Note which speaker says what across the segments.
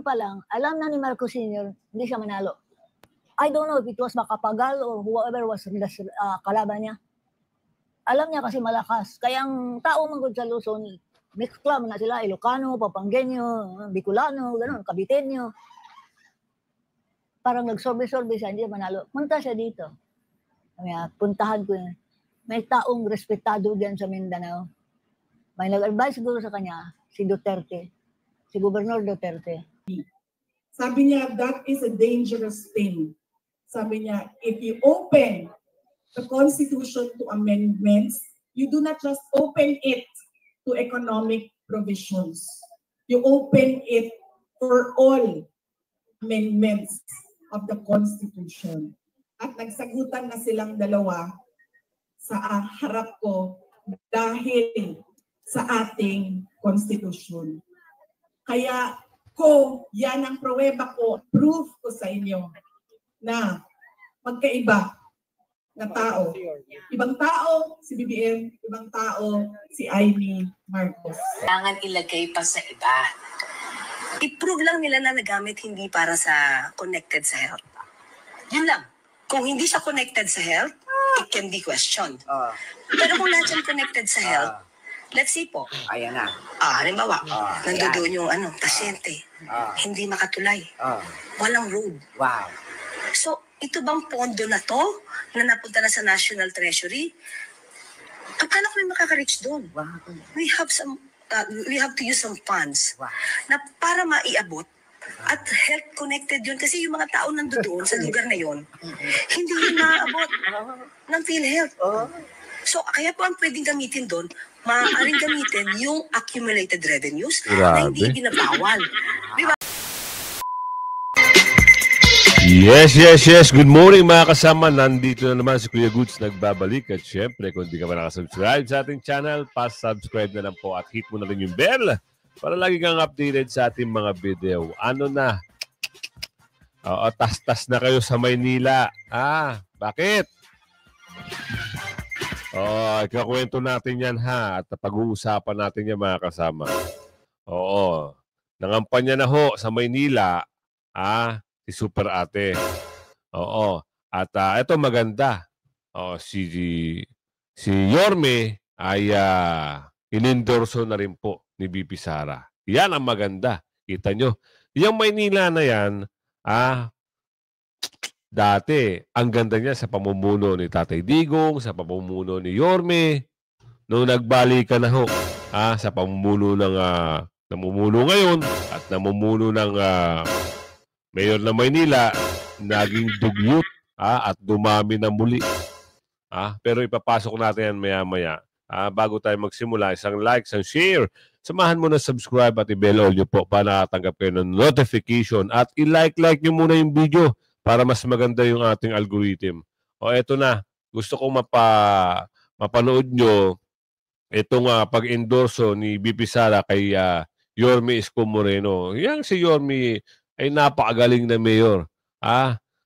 Speaker 1: pa lang, alam na ni Marcos Sr. hindi siya manalo. I don't know if it was Macapagal or whoever was kalaban niya. Alam niya kasi malakas. Kaya ang tao manggod sa Luzon, mixed club na sila, Ilocano, Papanggenyo, Bicolano, gano'n, Caviteño. Parang nagsorbe-sorbe siya, hindi manalo. Punta siya dito. Kaya puntahan ko yun. May taong respetado diyan sa Mindanao. May nag-advise siguro sa kanya, si Duterte, si Gobernador Duterte.
Speaker 2: Sabi niya, that is a dangerous thing. Sabi niya, if you open the Constitution to amendments, you do not just open it to economic provisions. You open it for all amendments of the Constitution. At nagsagutan na silang dalawa sa harap ko dahil sa ating Constitution. Kaya yan ang pruweba ko, proof ko sa inyo na magkaiba na tao. Ibang tao si BBM, ibang tao si Amy Marcos.
Speaker 3: Kailangan ilagay pa sa iba. I-prove lang nila na nagamit hindi para sa connected sa health. Yun lang. Kung hindi siya connected sa health, it can be questioned. Pero kung lahat yan connected sa health, let's see po.
Speaker 4: Ayan na.
Speaker 3: Halimbawa, nandoon yung pasyente. Hindi makatulay. Walang road.
Speaker 4: Wow.
Speaker 3: So, ito bang pondo na to na napunta na sa National Treasury? Paano kami makaka-reach doon?
Speaker 4: Wow.
Speaker 3: We have to use some funds na para maiabot at health connected yun. Kasi yung mga tao nandoon sa lugar na yun, hindi yun maaabot ng PhilHealth. So, kaya po ang pwedeng gamitin doon, maaaring gamitin yung accumulated revenues na hindi binabawal. Diba?
Speaker 5: Yes. Good morning mga kasama. Nandito na naman si Kuya Goods nagbabalik. At syempre, kung di ka pa nakasubscribe sa ating channel, subscribe na lang po at hit mo na rin yung bell para lagi kang updated sa ating mga video. Ano na? Tas-tas na kayo sa Maynila. Bakit? Ikakwento natin yan at pag-uusapan natin yan mga kasama. Nangampanya na ho sa Maynila, si Super Ate. At ito maganda. Si Yorme ay inendorso na rin po ni BP Sara. Yan ang maganda. Kita nyo. Yung Maynila na yan, dati, ang ganda niya sa pamumuno ni Tatay Digong, sa pamumuno ni Yorme, nung nagbalikan na ho, sa pamumuno ng namumuno ngayon at namumuno ng Mayor ng Maynila, naging dugyot at dumami na muli. Pero ipapasok natin yan maya-maya. Bago tayo magsimula, isang like, isang share. Samahan mo na subscribe at i-bell all nyo po para nakatanggap kayo ng notification. At i-like nyo muna yung video para mas maganda yung ating algorithm. Eto na. Gusto kong mapanood nyo itong pag-endorso ni BP Sara kay Yorme Isko Moreno. Yang si Yorme ay napakagaling na mayor.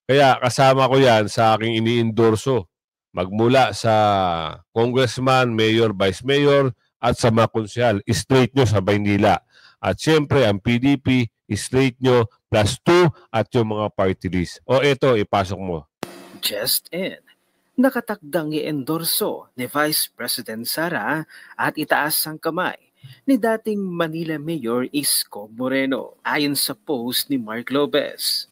Speaker 5: Kaya kasama ko yan sa aking ini-endorso. Magmula sa congressman, mayor, vice mayor, at sa mga konsyal. Straight nyo sa Maynila. At siyempre, ang PDP, straight nyo, +2 at yung mga party list. Ito, ipasok mo.
Speaker 6: Just in. Nakatakdang i-endorso ni Vice President Sara at itaas ang kamay ni dating Manila Mayor Isko Moreno ayon sa post ni Mark Lopez.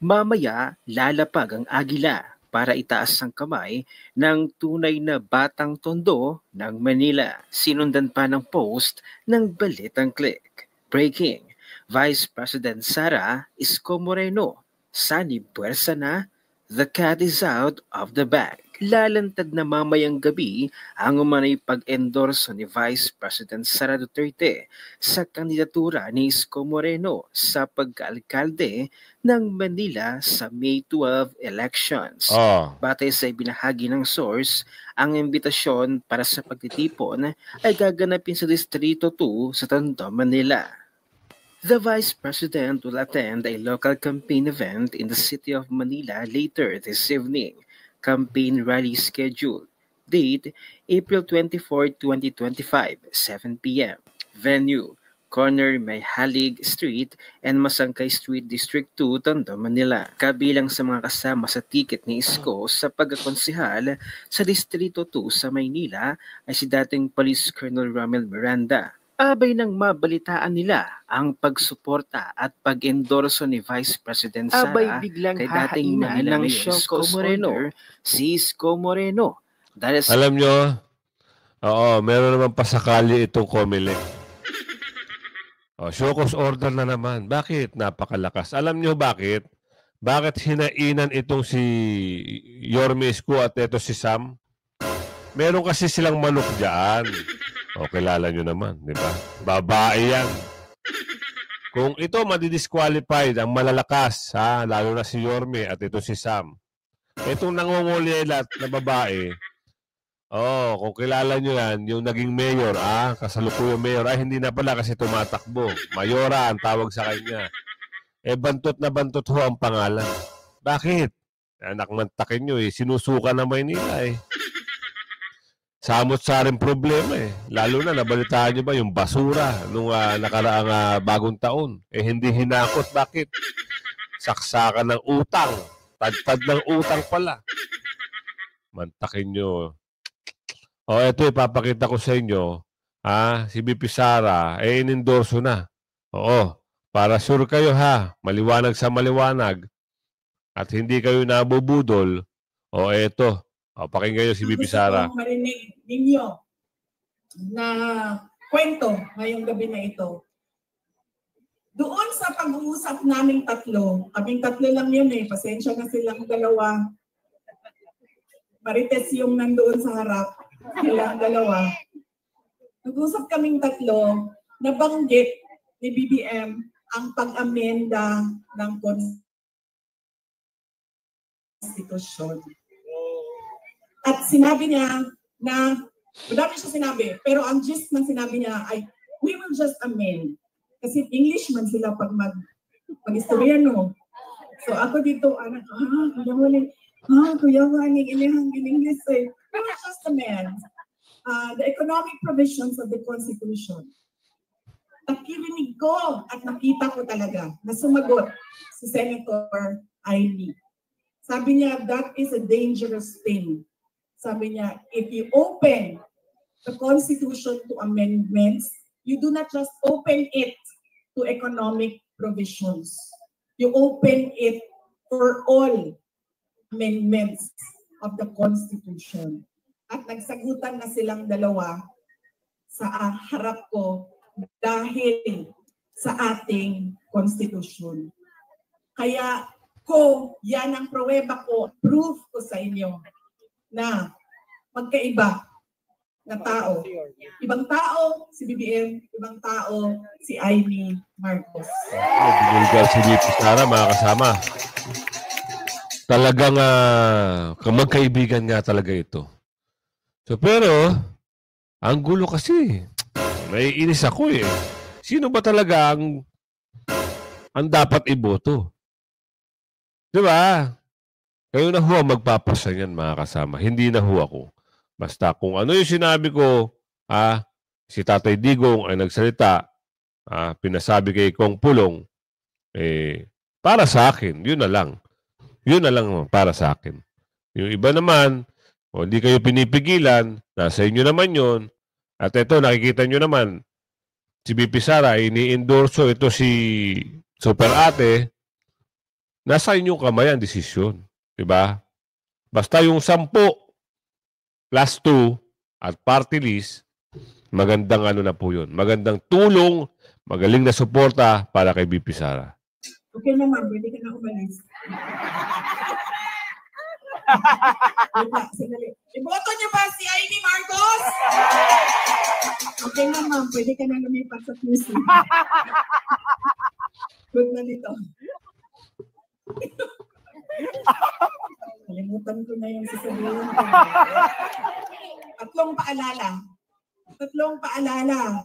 Speaker 6: Mamaya lalapag ang agila para itaas ang kamay ng tunay na batang tondo ng Manila. Sinundan pa ng post ng Balitang Click. Breaking. Vice President Sara Isko Moreno, sanib puwersa na, the cat is out of the bag. Lalantad na mamayang gabi ang umanay pag-endorso ni Vice President Sara Duterte sa kandidatura ni Isko Moreno sa pagkaalkalde ng Manila sa May 12 elections. Batay sa ibinahagi ng source, ang imbitasyon para sa pagtitipon ay gaganapin sa Distrito 2 sa Tondo, Manila. The Vice President will attend a local campaign event in the city of Manila later this evening. Campaign rally scheduled. Date, April 24, 2025, 7 p.m. Venue, corner may Halig Street and Masangkay Street, District 2, Tondo, Manila. Kabilang sa mga kasama sa ticket ni Isko sa pagkakonsihal sa Distrito 2 sa Maynila ay si dating Police Colonel Romel Miranda. Abay nang mabalitaan nila ang pagsuporta at pag-endorso ni Vice President Sara
Speaker 4: Abay biglang
Speaker 6: kay dating Manila
Speaker 4: ng
Speaker 6: Mayor Isko Moreno, si Isko Moreno. Dahil sa
Speaker 5: Alam nyo, oo, meron naman pasakali itong Comelec. Show cause order na naman. Bakit? Napakalakas. Alam nyo bakit? Bakit hinainan itong si Yorme Isko at ito si Sam? Meron kasi silang manok dyan. O, kilala nyo naman, di ba? Babae yan. Kung ito madidisqualified, ang malalakas, ha, lalo na si Yorme at ito si Sam. Itong nangungulilat na babae, kung kilala nyo yan, yung naging mayor, kasalukuyang mayor, hindi na pala kasi tumatakbo. Mayora ang tawag sa kanya. Bantot na bantot ho ang pangalan. Bakit? Anak mantakin nyo sinusuka na Maynila Samot-saring problema Lalo na, nabalitaan nyo ba yung basura nung nakaraang bagong taon? Hindi hinakot. Bakit? Saksakan ng utang. Tadtad ng utang pala. Mantakin nyo. Ito ipapakita ko sa inyo. Si BP Sara, in-endorso na. Para sure kayo maliwanag sa maliwanag. At hindi kayo nabubudol. Eto. Pakinggan nyo si BP Sara.
Speaker 2: Gusto kong marinig ninyo na kwento ngayong gabi na ito. Doon sa pag-uusap naming tatlo, kaming tatlo lang yun pasensya na silang dalawa. Marites yung nandoon sa harap. Silang dalawa. Nag-usap kaming tatlo, nabanggit ni BBM ang pag-amenda ng konstitusyon. At sinabi niya na, madami siya sinabi, pero ang gist ng sinabi niya ay, we will just amend. Kasi English man sila pag mag-istoryano. So ako dito, kuya maning ilihang in-English We will just amend the economic provisions of the Constitution. Nakirinig ko at nakita ko talaga na sumagot si Senator Ivy. Sabi niya, that is a dangerous thing. Sabi niya, if you open the Constitution to amendments, you do not just open it to economic provisions. You open it for all amendments of the Constitution. At nagsagutan na silang dalawa sa harap ko dahil sa ating Constitution. Kaya yan ang pruweba ko, proof ko sa inyo na magkaiba na tao. Ibang tao si BBM, ibang tao si Amy Marcos.
Speaker 5: Binigay si BP Sara, mga kasama. Talagang magkaibigan nga talaga ito. So, pero, ang gulo kasi. Naiinis ako Sino ba talaga ang dapat iboto? Diba? Kayo na ho magpapasa yan, mga kasama. Hindi na ho ako. Basta kung ano yung sinabi ko, si Tatay Digong ay nagsalita, pinasabi kay Kong Pulong, para sa akin, yun na lang. Yun na lang para sa akin. Yung iba naman, hindi kayo pinipigilan, nasa inyo naman yun. At ito, nakikita nyo naman, si BP Sara, ini-endorso ito si Super Ate, nasa inyong kamay ang desisyon. Diba? Basta yung 10 plus 2 at party list, magandang na po yun. Magandang tulong, magaling na suporta para kay BP Sara.
Speaker 2: Okay naman, pwede ka na umalis. Iboto niyo ba si Amy Marcos? Okay naman, pwede ka na lumipat sa QC. Good na dito. Kalimutan ko na yung sasabihin ko. Tatlong paalala.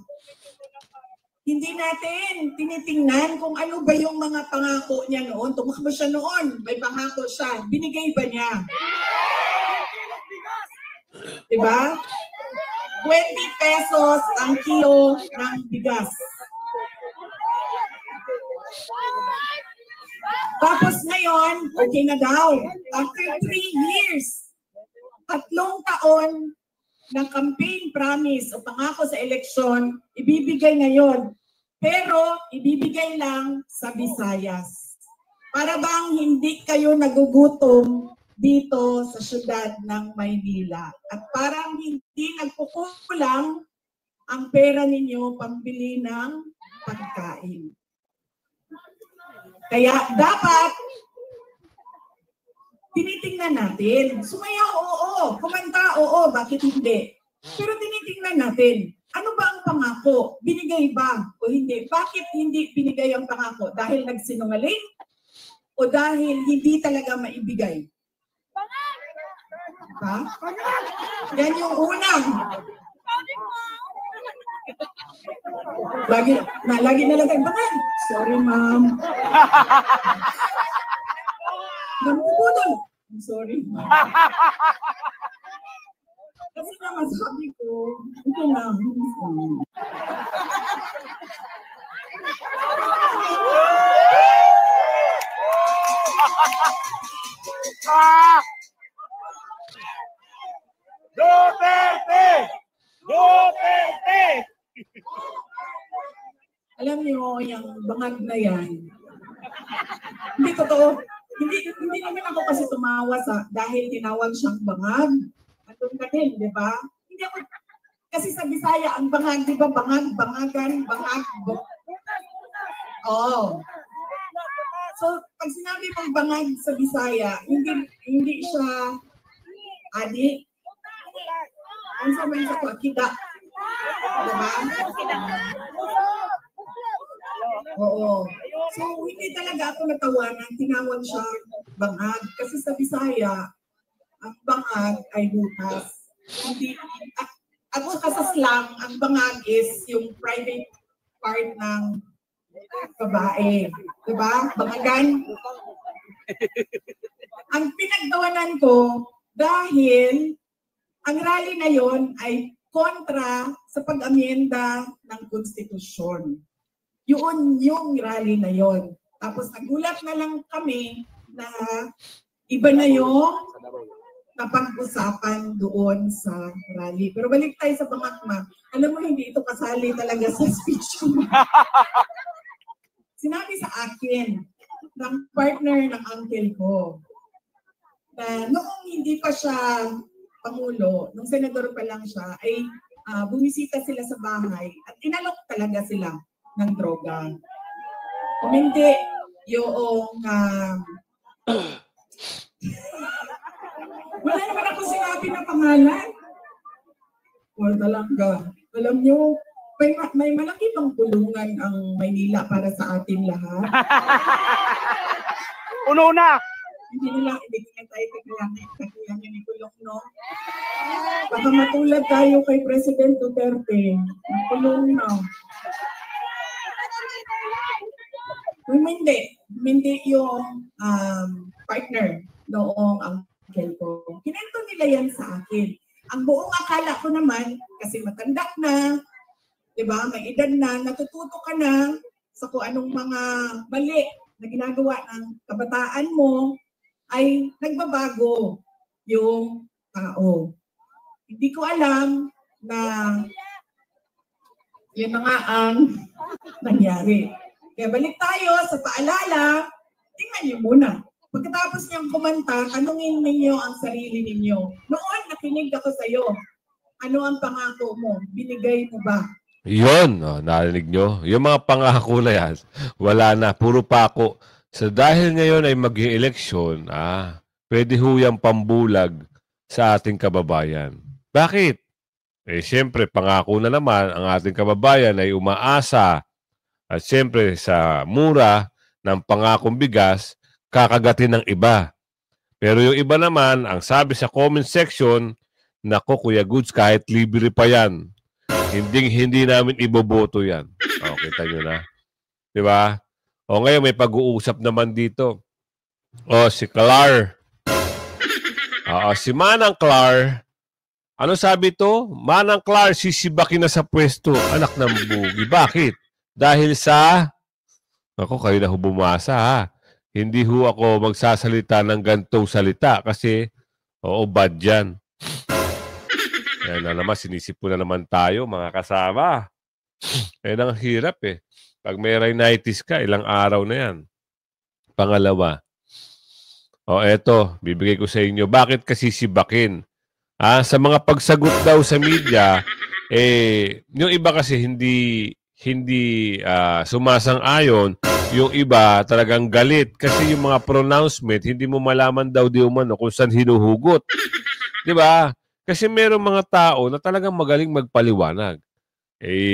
Speaker 2: Hindi natin tinitingnan kung ano ba yung mga pangako niya noon. Tumakbo siya noon, may pangako siya. Binigay ba niya? Diba? 20 pesos ang kilo ng bigas. Tapos ngayon, okay na daw. After 3 years, 3 taon ng campaign promise o pangako sa eleksyon, ibibigay ngayon. Pero ibibigay lang sa Visayas. Para bang hindi kayo nagugutom dito sa syudad ng Maynila. At parang hindi nagkukulang ang pera ninyo pambili ng pagkain. Kaya dapat tinitingnan natin. Sumayaw, oo. Kumanta, oo. Bakit hindi? Pero tinitingnan natin. Ano ba ang pangako? Binigay ba o hindi? Bakit hindi binigay ang pangako? Dahil nagsinungaling? O dahil hindi talaga maibigay? Ha? Yan yung unang. Lagi na lang tayo. Sorry, ma'am. Namumudol. I'm sorry. Kasi naman sabi ko, ito lang.
Speaker 4: Duterte! Duterte!
Speaker 2: Alam niyo, yung bangag na yan, hindi totoo. Hindi naman ako kasi tumawa dahil tinawag siyang bangag. Andun ka din, di ba? Hindi ako, kasi sa Bisaya, ang bangag, di ba? Bangag, bangagan, bangag. Oo. So, pag sinabi mong bangag sa Bisaya, hindi siya adik. Ang sabi sa ko, kita. Di ba? Oo. So, hindi talaga ako natawanan, tinawag siya bangag. Kasi sa Bisaya, ang bangag ay butas. Hindi, at saka sa slang, ang bangag is yung private part ng babae. Diba? Bangagan. Ang pinagtawanan ko, dahil ang rally na yon ay kontra sa pag-amyenda ng konstitusyon. Yun yung rally na yon. Tapos nagulat na lang kami na iba na yung napag-usapan doon sa rally. Pero balik tayo sa pangakma. Alam mo, hindi ito kasali talaga sa speech ko. Sinabi sa akin ng partner ng uncle ko na noong hindi pa siya Pangulo, nung senador pa lang siya, ay bumisita sila sa bahay at inalok talaga sila ng droga. Kung hindi, yung wala naman ako sinabi na pangalan. Or talaga. Alam nyo, may malaki pang kulungan ang Maynila para sa ating lahat.
Speaker 4: Uno na!
Speaker 2: Hindi nila tayo kailangan ni kulong, no? Baka matulad tayo kay President Duterte. Kulong na. Hindi yung partner noong uncle ko. Kinento nila yan sa akin. Ang buong akala ko naman, kasi matanda na, di ba, may edad na, natututo ka na sa kung anong mga mali na ginagawa ng kabataan mo, ay nagbabago yung tao. Hindi ko alam na yun na nga ang nangyari. Kaya balik tayo sa paalala, tingnan niyo muna. Pagkatapos niyang kumanta, tanungin ninyo ang sarili ninyo. Noon, nakinig ako sa iyo. Ano ang pangako mo? Binigay mo ba?
Speaker 5: Yun, narinig nyo. Yung mga pangako na yan, wala na. Puro pako. So dahil ngayon ay mag-i-eleksyon, pwede huyang pambulag sa ating kababayan. Bakit? Eh siyempre, pangako na naman ang ating kababayan ay umaasa at siyempre sa mura ng pangakong bigas, kakagatin ng iba. Pero yung iba naman, ang sabi sa comment section, nako Kuya Goods, kahit libre pa yan, hindi namin iboboto yan. O, kita nyo na. Diba? O ngayon may pag-uusap naman dito. O si Clar. Si Manang Clar. Ano sabi to? Manang Clar, sisibakin na sa pwesto. Anak ng bugi. Bakit? Dahil sa Ako, kayo na ho bumasa ha. Hindi ho ako magsasalita ng gantong salita kasi, oo, bad yan. Yan na naman, sinisip ko na naman tayo, mga kasama. Yan ang hirap eh. Pag may rhinitis ka, ilang araw na yan. Pangalawa, eto, bibigay ko sa inyo. Bakit kasi sibakin? Sa mga pagsagot daw sa media, yung iba kasi hindi sumasang-ayon, yung iba talagang galit kasi yung mga pronouncement, hindi mo malaman daw di umano kung saan hinuhugot. Di ba? Kasi merong mga tao na talagang magaling magpaliwanag.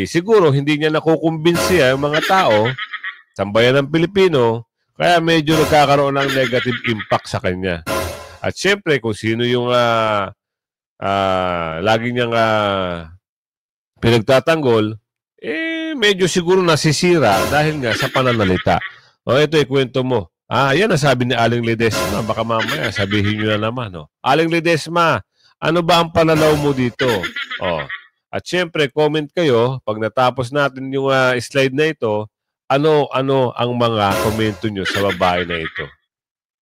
Speaker 5: Siguro hindi niya nakukumbinsi yung mga tao, sambayan ng Pilipino, kaya medyo nagkakaroon ng negative impact sa kanya. At syempre, kung sino yung lagi niyang pinagtatanggol, medyo siguro nasisira dahil nga sa pananalita. Ito ikwento mo. Yan ang sabi ni Aling Ledesma. Baka mamaya sabihin nyo na naman. Aling Ledesma, ano ba ang pananaw mo dito? At syempre, comment kayo, pag natapos natin yung slide na ito, ano ang mga komento nyo sa babae na ito?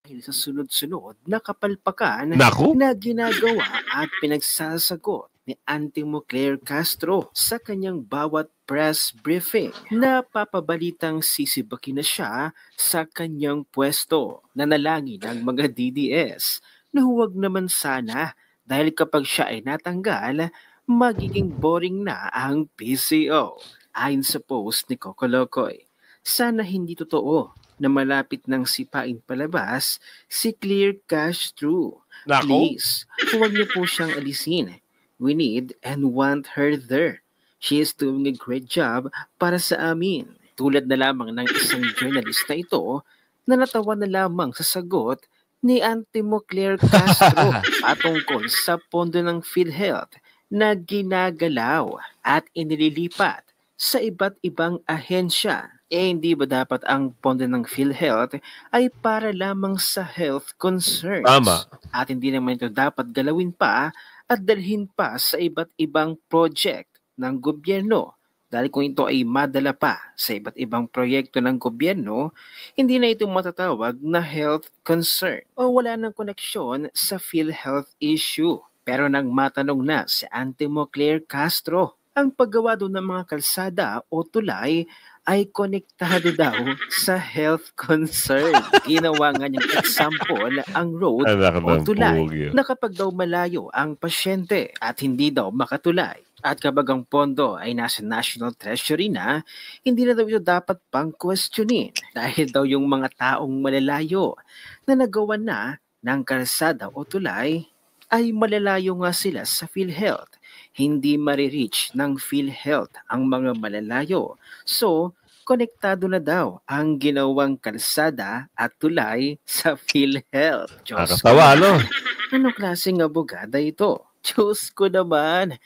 Speaker 6: Dahil sa sunod-sunod na kapalpakan
Speaker 5: Naku?
Speaker 6: na ginagawa at pinagsasagot ni Antimo Claire Castro sa kanyang bawat press briefing na papabalitang sisibakin na siya sa kanyang pwesto. Nanalangin ng mga DDS na huwag naman sana dahil kapag siya ay natanggal, magiging boring na ang PCO. Ayon sa post ni Coco Locoy, sana hindi totoo na malapit ng sipain palabas si Claire Castro.
Speaker 5: Naku?
Speaker 6: Please, huwag niyo po siyang alisin. We need and want her there. She is doing a great job para sa amin. Tulad na lamang ng isang journalist na ito na natawa na lamang sa sagot ni Antimo Claire Castro patungkol sa pondo ng PhilHealth na ginagalaw at inililipat sa iba't ibang ahensya. Hindi ba dapat ang pondo ng PhilHealth ay para lamang sa health concerns?
Speaker 5: Tama.
Speaker 6: At hindi naman ito dapat galawin pa at dalhin pa sa iba't ibang project ng gobyerno. Dahil kung ito ay madala pa sa iba't ibang proyekto ng gobyerno, hindi na ito matatawag na health concern o wala ng koneksyon sa PhilHealth issue. Pero nang matanong na si Antimo Claire Castro, ang paggawa doon ng mga kalsada o tulay ay konektado daw sa health concern. Ginawa nga niyang example ang road o tulay na kapag daw malayo ang pasyente at hindi daw makatulay. At kapag ang pondo ay nasa National Treasury na, hindi na daw ito dapat pang questionin dahil daw yung mga taong malalayo na nagawa na ng kalsada o tulay ay malalayo nga sila sa PhilHealth. Hindi marireach ng PhilHealth ang mga malalayo. So, konektado na daw ang ginawang kalsada at tulay sa PhilHealth. Diyos
Speaker 5: Nakatawa,
Speaker 6: ko, anong klaseng abogada ito? Diyos ko naman.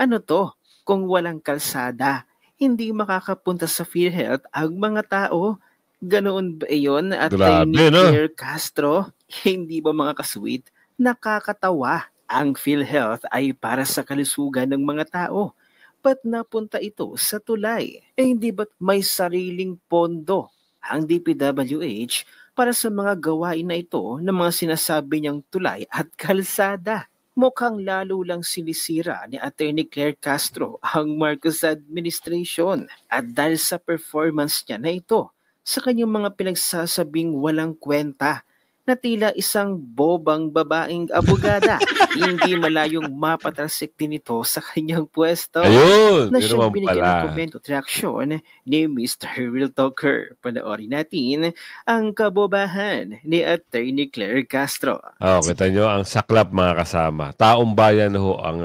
Speaker 6: Ano to? Kung walang kalsada, hindi makakapunta sa PhilHealth ang mga tao. Ganoon ba iyon at kay Claire Castro? Hindi ba mga kasweet? Nakakatawa. Ang PhilHealth ay para sa kalusugan ng mga tao. Ba't napunta ito sa tulay? Hindi ba't may sariling pondo ang DPWH para sa mga gawain na ito ng mga sinasabi niyang tulay at kalsada? Mukhang lalo lang sinisira ni Attorney Claire Castro ang Marcos administration at dahil sa performance niya na ito sa kanyang mga pinagsasabing walang kwenta na tila isang bobang babaeng abogada. Hindi malayong mapatalsik din ito sa kanyang pwesto.
Speaker 5: Ayun!
Speaker 6: Na siyang binigyan ng komento at reaksyon ni Mr. Real Talker. Panoorin natin ang kabobahan ni Attorney Claire Castro.
Speaker 5: Kita nyo, ang saklap mga kasama. Taong bayan ho ang,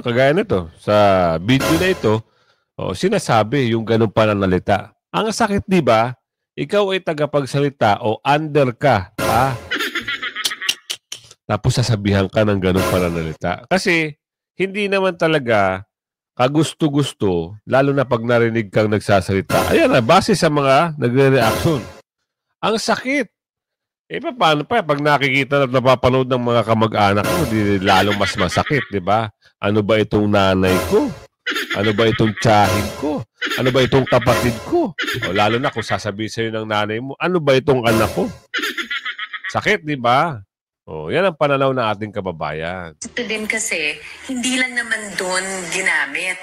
Speaker 5: kagaya nito, sa video na ito, sinasabi yung ganun pananalita. Ang sakit, di ba? Ikaw ay tagapagsalita o under ka, tapos sasabihan ka ng ganung pananalita. Kasi hindi naman talaga kagusto-gusto, lalo na pag narinig kang nagsasalita. Ayan na, base sa mga nagre-reaction. Ang sakit. Paano pa? Pag nakikita at napapanood ng mga kamag-anak mo, di lalong mas masakit, di ba? Ano ba itong nanay ko? Ano ba itong tiyahin ko? Ano ba itong kapatid ko? O lalo na kung sasabihin sa'yo ng nanay mo, ano ba itong anak ko? Sakit, di ba? O, yan ang pananaw ng ating kababayan.
Speaker 3: Ito din kasi, hindi lang naman doon ginamit.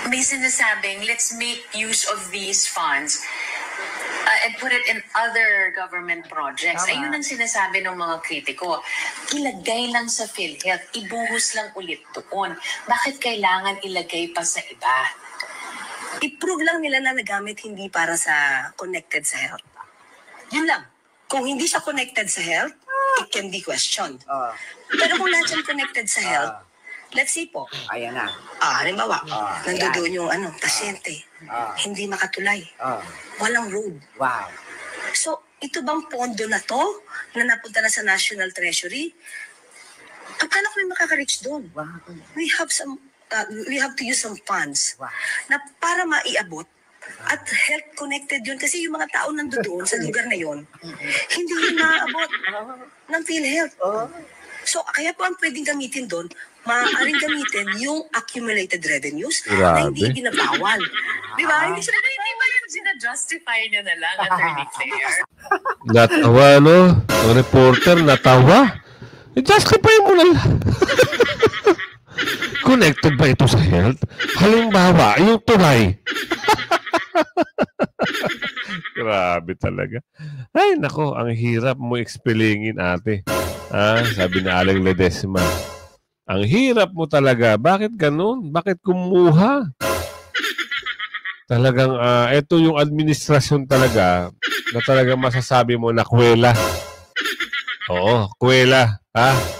Speaker 3: May sinasabing, let's make use of these funds and put it in other government projects. Ayun ang sinasabi ng mga kritiko. Ilagay lang sa PhilHealth, ibuhos lang ulit doon. Bakit kailangan ilagay pa sa iba? I-prove lang nila na nagamit hindi para sa connected sa health. Yun lang. Kung hindi siya connected sa health, it can be questioned. Pero kung lahat siya connected sa health, let's see po.
Speaker 7: Ayan na.
Speaker 3: Halimbawa, nandoon yung pasyente, hindi makatulay. Walang road.
Speaker 7: Wow.
Speaker 3: So, ito bang pondo na to na napunta na sa National Treasury? Paano kami makaka-reach doon?
Speaker 7: Wow.
Speaker 3: We have to use some funds
Speaker 7: Wow.
Speaker 3: na para maiabot at health connected yun kasi yung mga tao nandoon sa lugar na yun, hindi yun maaabot ng PhilHealth. So, kaya po ang pwedeng gamitin doon, maaaring gamitin yung accumulated revenues na hindi binabawal. Di ba? Hindi ba yung sinadjustify nyo na lang, Attorney Claire?
Speaker 5: Natawa, no? Ang reporter, natawa. I-justify mo na lang. Connected ba ito sa health? Halimbawa, yung tulay. Grabe talaga. Ay, nako, ang hirap mo expelingin, ate. Sabi na Aling Ledesma. Ang hirap mo talaga. Bakit ganun? Bakit kumuha? Talagang, ito yung administrasyon talaga na talagang masasabi mo na kwela. Oo, kwela.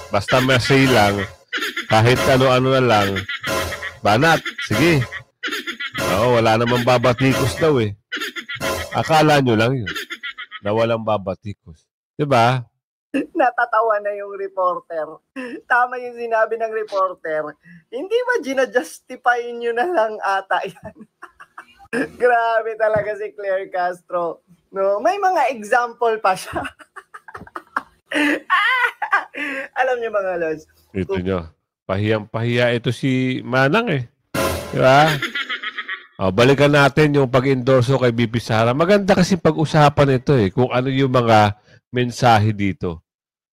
Speaker 5: Basta may lang. Kahit ano-ano na lang. Banat, sige. Oo, wala namang babatikos daw eh. Akala nyo lang yun. Na walang babatikos. Diba?
Speaker 7: Natatawa na yung reporter. Tama yung sinabi ng reporter. Hindi ba ginajustify nyo na lang ata yan? Grabe talaga si Claire Castro. No, may mga example pa siya. Alam niyo mga lods.
Speaker 5: Ito nyo. Pahiyang-pahiya ito si Manang eh. Diba? Balikan natin yung pag-endorso kay BP Sara. Maganda kasi pag-usapan ito eh. Kung ano yung mga mensahe dito.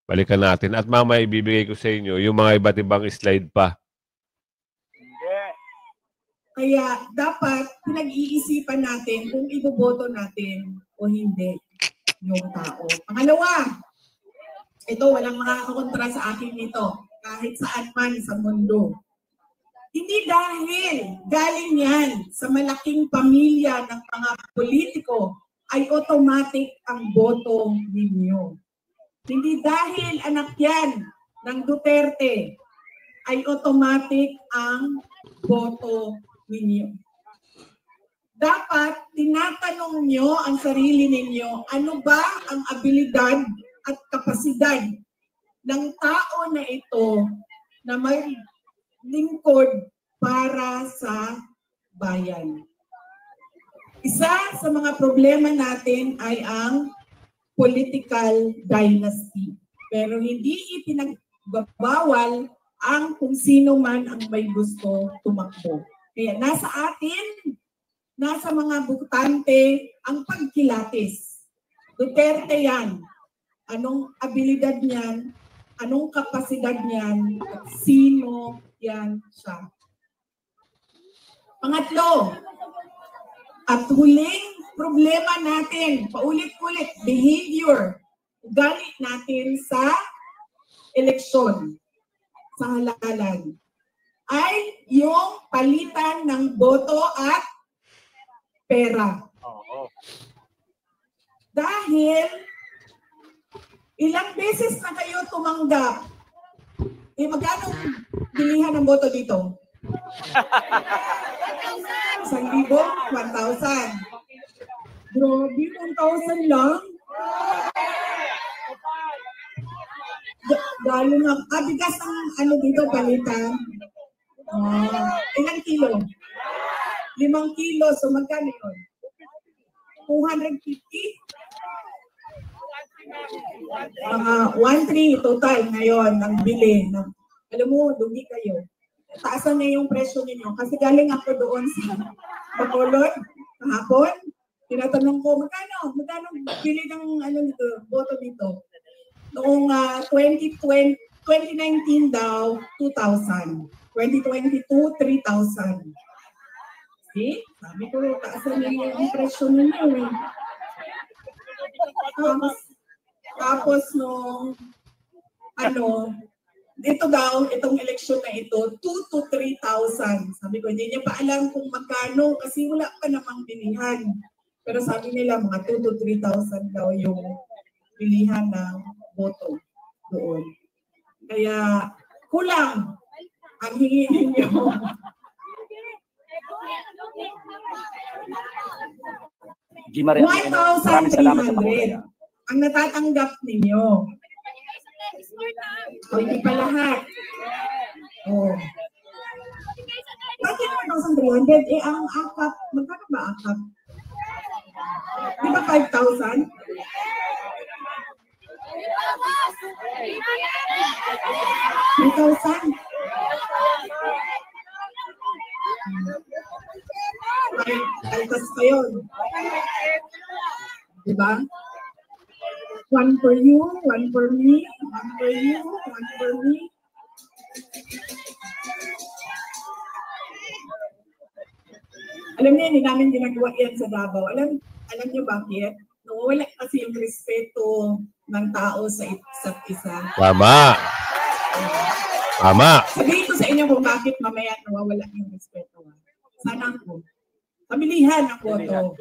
Speaker 5: Balikan natin. At mamaya ibibigay ko sa inyo yung mga iba't ibang slide pa.
Speaker 2: Kaya dapat pinag-iisipan natin kung iboboto natin o hindi yung tao. Pangalawa, ito walang makakakontra sa akin nito kahit saan man sa mundo. Hindi dahil galing yan sa malaking pamilya ng mga politiko ay automatic ang boto ninyo. Hindi dahil anak yan ng Duterte ay automatic ang boto ninyo. Dapat tinatanong nyo ang sarili ninyo, ano ba ang abilidad at kapasidad ng tao na ito na may lingkod para sa bayan. Isa sa mga problema natin ay ang political dynasty. Pero hindi ipinagbabawal ang kung sino man ang may gusto tumakbo. Kaya nasa atin, nasa mga butante ang pagkilatis. Duterte yan. Anong abilidad niyan? Anong kapasidad niyan? At sino yan siya? Pangatlo, at huling problema natin, paulit-ulit, behavior, ugali natin sa eleksyon, sa halalan, ay yung palitan ng boto at pera. Dahil ilang beses na kayo tumanggap, magkano bilihan ng boto dito? 1,000? 1,000. Grabe, 1,000 lang? Galo na. Bigas ang dito palitan. Ilang kilo? 5 kilo. So magkano yun? 250? 1,300 total ngayon ang bili. Alam mo, dugi kayo. Taasan na yung presyo ninyo. Kasi galing ako doon sa Bacolod, kahapon, tinatanong ko, magkano bili ng boto dito? Noong 2019 daw, 2,000. 2022, 3,000. See? Sabi ko, taasan niyo yung impression ninyo eh. Tapos nung, dito daw, itong eleksyon na ito, 2 to 3,000. Sabi ko, hindi niya pa alam kung magkano kasi wala pa namang bilihan. Pero sabi nila, mga 2 to 3,000 daw yung bilihan ng boto doon. Kaya, kulang ang hingin niyo.
Speaker 8: Maria, maraming salamat sa
Speaker 2: 1,300 ang natatanggap ninyo. O, hindi pa lahat. Oh. Bakit 1,300? Eh, ang akap, magkano ba akap? Di ba 5,000? 3,000? Altas pa yun. Diba? One for you, one for me, one for you, one for me. Alam niyo, hindi namin ginagawa yan sa Davao. Alam niyo bakit? Wala kasi yung respeto ng tao sa isa't isa.
Speaker 5: Tama. Tama.
Speaker 2: Sabihin ko sa inyo kung bakit mamaya nawawala yung respeto. Sana po. Pabilihan ang boto.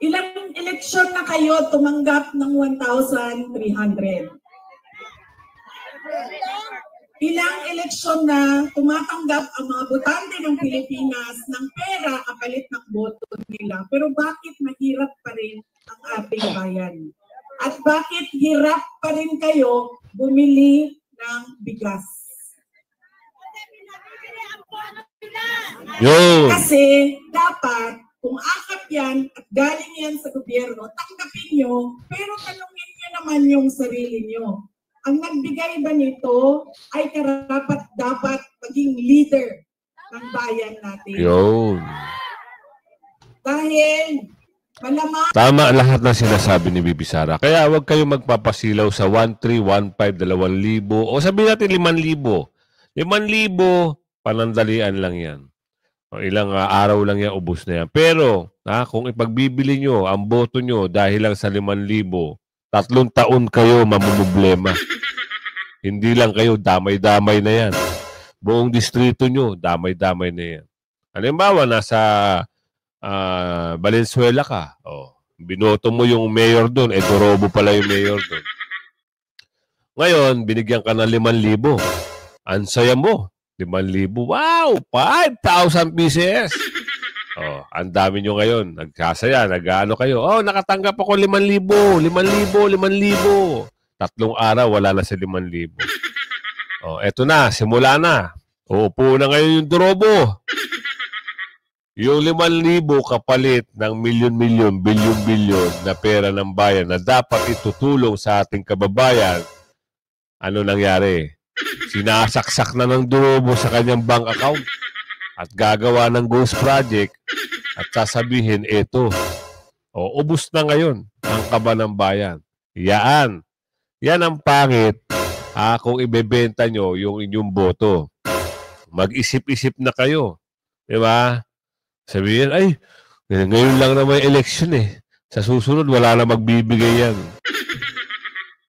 Speaker 2: Ilang eleksyon na kayo tumanggap ng 1,300? Ilang eleksyon na tumatanggap ang mga botante ng Pilipinas ng pera kapalit ng boto nila. Pero bakit mahirap pa rin ang ating bayan? At bakit hirap pa rin kayo bumili ng bigas?
Speaker 5: Yun.
Speaker 2: Kasi dapat, kung akap yan at galing yan sa gobyerno, tanggapin nyo, pero tanungin nyo naman yung sarili nyo. Ang nagbigay ba nito ay karapat dapat maging leader ng bayan natin.
Speaker 5: Yun.
Speaker 2: Dahil malamang
Speaker 5: Tama lahat ng sinasabi ni Bibi Sara. Kaya huwag kayong magpapasilaw sa 1,300, 1,500, 2,000 o sabihin natin 5,000. 5,000, panandalian lang yan. O ilang araw lang yan, ubos na yan. Pero kung ipagbibili nyo ang boto nyo dahil lang sa 5,000, 3 taon kayo mamumblema. Hindi lang kayo, damay-damay na yan. Buong distrito nyo, damay-damay na yan. Halimbawa, nasa Valenzuela ka. Binoto mo yung mayor doon, Dorobo pala yung mayor doon. Ngayon, binigyan ka ng 5,000. Ang saya mo, 5,000. Wow! 5,000 pieces! Ang dami nyo ngayon. Nagkasaya, nag-ano kayo. Nakatanggap ako 5,000. 5,000, 5,000. 3 araw, wala na sa 5,000. Eto na, simula na. Uupo na ngayon yung Dorobo. Yung 5,000 kapalit ng milyon-milyon, bilyon-bilyon na pera ng bayan na dapat itutulong sa ating kababayan, ano nangyari? Sinasaksak na ng Dorobo sa kanyang bank account at gagawa ng ghost project at sasabihin, eto, ubos na ngayon ang kaba ng bayan. Yan ang pangit kung ibebenta nyo yung inyong boto. Mag-isip-isip na kayo. Diba? Sabihin, ay, ngayon lang na may election eh. Sa susunod, wala na magbibigay yan.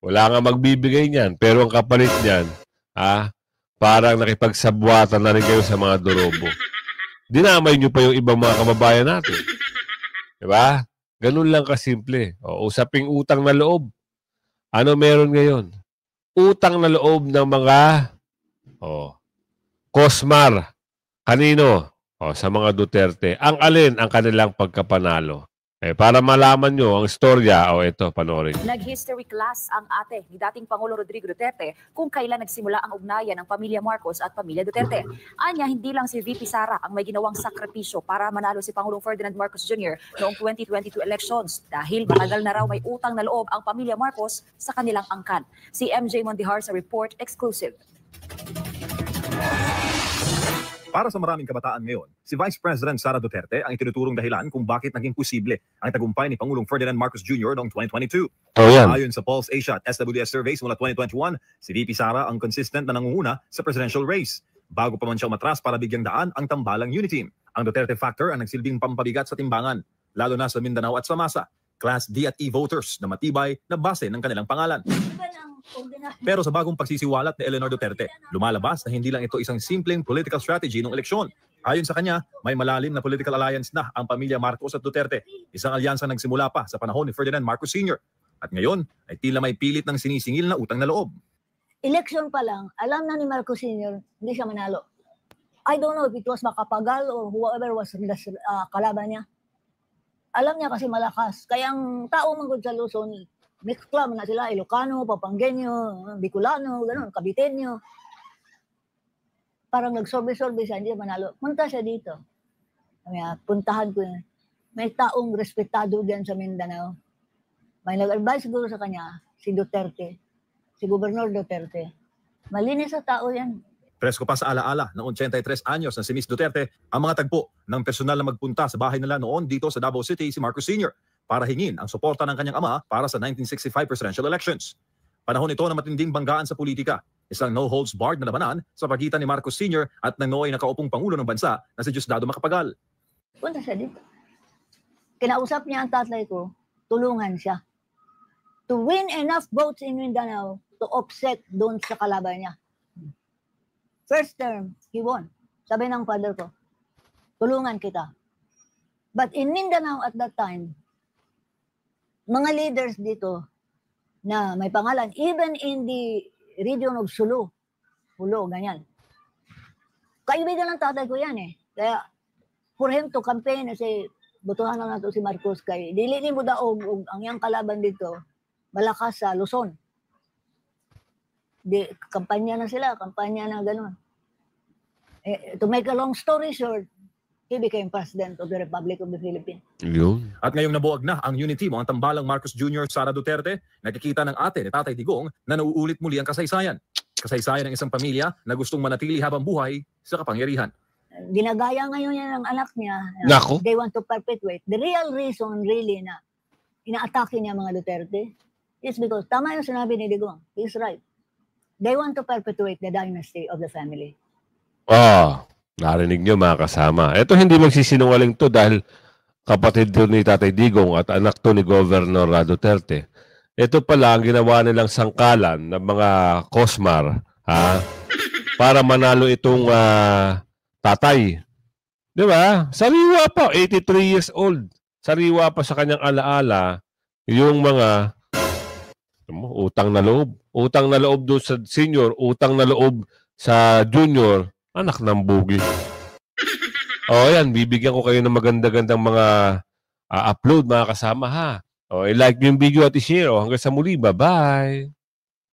Speaker 5: Wala nga magbibigay niyan. Pero ang kapalit niyan, parang nakipagsabwatan na rin kayo sa mga Dorobo. Dinamay nyo pa yung ibang mga kababayan natin. Diba? Ganun lang kasimple. Usaping utang na loob. Ano meron ngayon? Utang na loob ng mga Cosmar. Kanino? Sa mga Duterte. Ang alin ang kanilang pagkapanalo? Para malaman nyo ang istorya, ito, panoorin.
Speaker 9: Nag-history class ang ate ni dating Pangulong Rodrigo Duterte kung kailan nagsimula ang ugnayan ng pamilya Marcos at pamilya Duterte. Anya, hindi lang si VP Sara ang may ginawang sakripisyo para manalo si Pangulong Ferdinand Marcos Jr. noong 2022 elections dahil matagal na raw may utang na loob ang pamilya Marcos sa kanilang angkan. Si MJ Mondihar sa report exclusive.
Speaker 10: Para sa maraming kabataan ngayon, si Vice President Sara Duterte ang itinuturong dahilan kung bakit naging posible ang tagumpay ni Pangulong Ferdinand Marcos Jr. noong 2022. Ayon sa Pulse Asia at SWS surveys mula 2021, si VP Sara ang consistent na nangunguna sa presidential race. Bago pa man siya umatras para bigyang daan ang tambalang unity team. Ang Duterte factor ang nagsilbing pampabigat sa timbangan, lalo na sa Mindanao at sa Masa, Class D at E voters na matibay na base ng kanilang pangalan. Pero sa bagong pagsisiwalat ni Eleanor Duterte, lumalabas na hindi lang ito isang simpleng political strategy ng eleksyon. Ayon sa kanya, may malalim na political alliance na ang pamilya Marcos at Duterte, isang alyansa nagsimula pa sa panahon ni Ferdinand Marcos Sr. At ngayon ay tila may pilit ng sinisingil na utang na loob.
Speaker 1: Election pa lang, alam na ni Marcos Sr., hindi siya manalo. I don't know if it was Macapagal or whoever was kalaban niya. Alam niya kasi malakas. Kaya ang tao manggod sa Luzon, mixed club na sila, Ilocano, Papanggenyo, Bicolano, gano'n, Caviteño. Parang nagsorbe-sorbe siya, hindi manalo. Punta siya dito. Kaya puntahan ko yun. May taong respetado diyan sa Mindanao. May nag-advise siguro sa kanya, si Duterte, si Gobernador Duterte. Malinis sa tao yan.
Speaker 10: Presko pa sa alaala ng 83 anyos na si Miss Duterte ang mga tagpo ng personal na magpunta sa bahay nila noon dito sa Davao City si Marcos Sr. para hingin ang suporta ng kanyang ama para sa 1965 presidential elections. Panahon ito na matinding banggaan sa politika, isang no-holds-barred na labanan sa pagitan ni Marcos Sr. at ng nooy nakaupong Pangulo ng bansa na si Diosdado Macapagal.
Speaker 1: Punta siya dito. Kinausap niya ang tatay ko, tulungan siya. To win enough votes in Mindanao to offset doon sa kalaban niya. First term, he won. Sabi ng father ko, tulungan kita. But in Mindanao at that time, mga leaders dito na may pangalan, even in the region of Sulu, ganyan. Kaibigan ng tatay ko yan eh. Kaya, for him to campaign, say, butuhan na nato si Marcos kay, dili ni mo daog ang yang kalaban dito, malakas sa Luzon. Kampanya na sila, kampanya na gano'n. To make a long story short, he became President of the Republic of the Philippines.
Speaker 5: Yun.
Speaker 10: At ngayong nabuwag na ang unity mo ang tambalang Marcos Jr. Sara Duterte, nakikita ng ate ni Tatay Digong na nauulit muli ang kasaysayan. Kasaysayan ng isang pamilya na gustong manatili habang buhay sa kapangyarihan.
Speaker 1: Ginagaya ngayon yan ng anak niya.
Speaker 5: Nako.
Speaker 1: They want to perpetuate. The real reason really na inaatake niya mga Duterte is because, tama yung sinabi ni Digong, he's right. They want to perpetuate the dynasty of the family.
Speaker 5: Narinig nyo mga kasama. Ito hindi magsisinungaling to dahil kapatid to ni Tatay Digong at anak to ni Governor Duterte. Ito pala ang ginawa nilang sangkalan ng mga Cosmar para manalo itong tatay. Di ba? Sariwa pa, 83 years old. Sariwa pa sa kanyang alaala yung mga utang na loob. Utang na loob doon sa senior, utang na loob sa junior, anak ng bugi. Yan, bibigyan ko kayo ng maganda-gandang mga upload mga kasama ha. I-like yung video at i-share. Hanggang sa muli, bye-bye!